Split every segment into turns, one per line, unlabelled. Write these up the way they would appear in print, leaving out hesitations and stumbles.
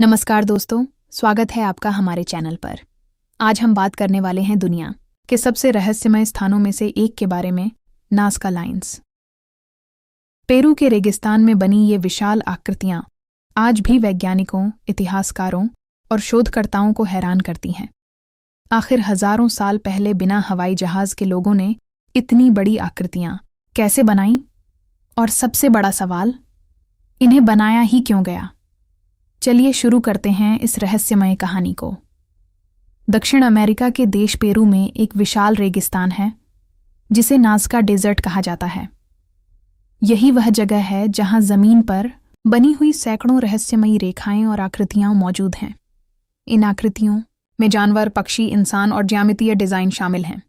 नमस्कार दोस्तों, स्वागत है आपका हमारे चैनल पर। आज हम बात करने वाले हैं दुनिया के सबसे रहस्यमय स्थानों में से एक के बारे में, नाज़का लाइन्स। पेरू के रेगिस्तान में बनी ये विशाल आकृतियां आज भी वैज्ञानिकों, इतिहासकारों और शोधकर्ताओं को हैरान करती हैं। आखिर हजारों साल पहले बिना हवाई जहाज के लोगों ने इतनी बड़ी आकृतियां कैसे बनाईं? और सबसे बड़ा सवाल, इन्हें बनाया ही क्यों गया? चलिए शुरू करते हैं इस रहस्यमय कहानी को। दक्षिण अमेरिका के देश पेरू में एक विशाल रेगिस्तान है जिसे नाज़का डेजर्ट कहा जाता है। यही वह जगह है जहां जमीन पर बनी हुई सैकड़ों रहस्यमयी रेखाएं और आकृतियां मौजूद हैं। इन आकृतियों में जानवर, पक्षी, इंसान और ज्यामितीय डिजाइन शामिल हैं।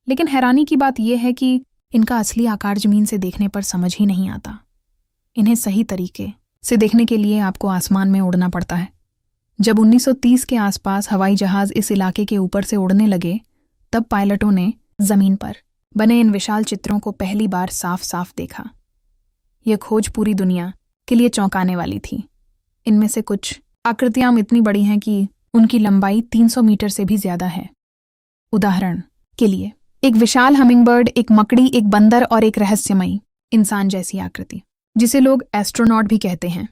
लेकिन हैरानी की बात यह है कि इनका असली आकार जमीन से देखने पर समझ ही नहीं आता। इन्हें सही तरीके से देखने के लिए आपको आसमान में उड़ना पड़ता है। जब 1930 के आसपास हवाई जहाज इस इलाके के ऊपर से उड़ने लगे, तब पायलटों ने जमीन पर बने इन विशाल चित्रों को पहली बार साफ साफ देखा। यह खोज पूरी दुनिया के लिए चौंकाने वाली थी। इनमें से कुछ आकृतियां इतनी बड़ी हैं कि उनकी लंबाई 300 मीटर से भी ज्यादा है। उदाहरण के लिए, एक विशाल हमिंगबर्ड, एक मकड़ी, एक बंदर और एक रहस्यमयी इंसान जैसी आकृति, जिसे लोग एस्ट्रोनॉट भी कहते हैं।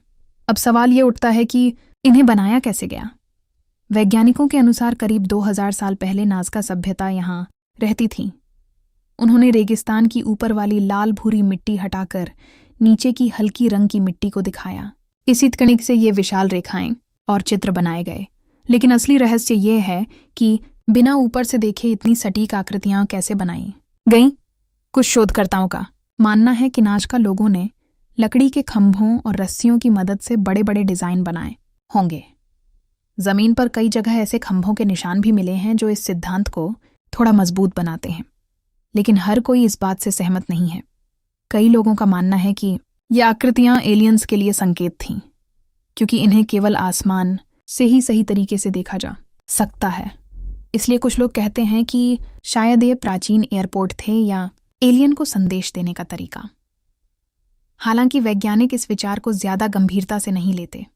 अब सवाल ये उठता है कि इन्हें बनाया कैसे गया? वैज्ञानिकों के अनुसार करीब 2000 साल पहले नाज़का सभ्यता यहाँ रहती थी। उन्होंने रेगिस्तान की ऊपर वाली लाल भूरी मिट्टी हटाकर नीचे की हल्की रंग की मिट्टी को दिखाया। इसी तकनीक से ये विशाल रेखाएं और चित्र बनाए गए। लेकिन असली रहस्य ये है कि बिना ऊपर से देखे इतनी सटीक आकृतियां कैसे बनाई गईं? कुछ शोधकर्ताओं का मानना है कि नाज़का लोगों ने लकड़ी के खंभों और रस्सियों की मदद से बड़े बड़े डिजाइन बनाए होंगे। जमीन पर कई जगह ऐसे खंभों के निशान भी मिले हैं जो इस सिद्धांत को थोड़ा मजबूत बनाते हैं। लेकिन हर कोई इस बात से सहमत नहीं है। कई लोगों का मानना है कि ये आकृतियां एलियंस के लिए संकेत थीं, क्योंकि इन्हें केवल आसमान से ही सही तरीके से देखा जा सकता है। इसलिए कुछ लोग कहते हैं कि शायद ये प्राचीन एयरपोर्ट थे या एलियन को संदेश देने का तरीका। हालांकि वैज्ञानिक इस विचार को ज्यादा गंभीरता से नहीं लेते।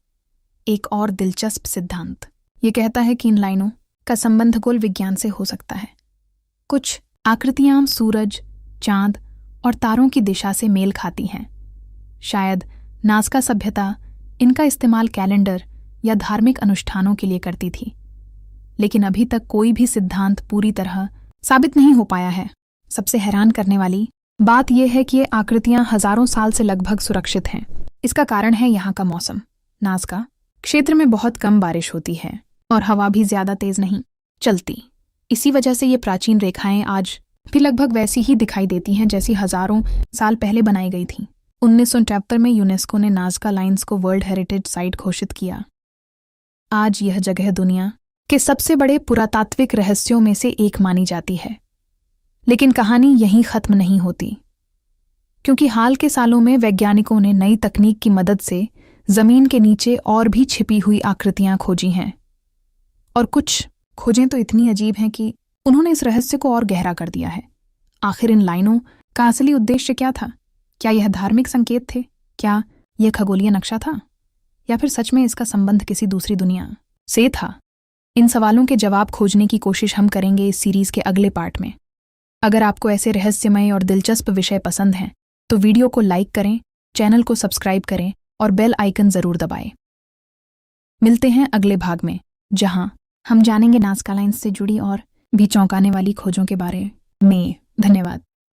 एक और दिलचस्प सिद्धांत ये कहता है कि इन लाइनों का संबंध खगोल विज्ञान से हो सकता है। कुछ आकृतियां सूरज, चांद और तारों की दिशा से मेल खाती हैं। शायद नाज़का सभ्यता इनका इस्तेमाल कैलेंडर या धार्मिक अनुष्ठानों के लिए करती थी। लेकिन अभी तक कोई भी सिद्धांत पूरी तरह साबित नहीं हो पाया है। सबसे हैरान करने वाली बात यह है कि ये आकृतियां हजारों साल से लगभग सुरक्षित हैं। इसका कारण है यहाँ का मौसम। नाज़का क्षेत्र में बहुत कम बारिश होती है और हवा भी ज्यादा तेज नहीं चलती। इसी वजह से ये प्राचीन रेखाएं आज भी लगभग वैसी ही दिखाई देती हैं जैसी हजारों साल पहले बनाई गई थीं। 1973 में यूनेस्को ने नाज़का लाइन्स को वर्ल्ड हेरिटेज साइट घोषित किया। आज यह जगह दुनिया के सबसे बड़े पुरातात्विक रहस्यों में से एक मानी जाती है। लेकिन कहानी यहीं खत्म नहीं होती, क्योंकि हाल के सालों में वैज्ञानिकों ने नई तकनीक की मदद से जमीन के नीचे और भी छिपी हुई आकृतियां खोजी हैं। और कुछ खोजें तो इतनी अजीब हैं कि उन्होंने इस रहस्य को और गहरा कर दिया है। आखिर इन लाइनों का असली उद्देश्य क्या था? क्या यह धार्मिक संकेत थे? क्या यह खगोलीय नक्शा था? या फिर सच में इसका संबंध किसी दूसरी दुनिया से था? इन सवालों के जवाब खोजने की कोशिश हम करेंगे इस सीरीज के अगले पार्ट में। अगर आपको ऐसे रहस्यमय और दिलचस्प विषय पसंद हैं तो वीडियो को लाइक करें, चैनल को सब्सक्राइब करें और बेल आइकन जरूर दबाएं। मिलते हैं अगले भाग में, जहां हम जानेंगे नाज़का लाइन्स से जुड़ी और भी चौंकाने वाली खोजों के बारे में। धन्यवाद।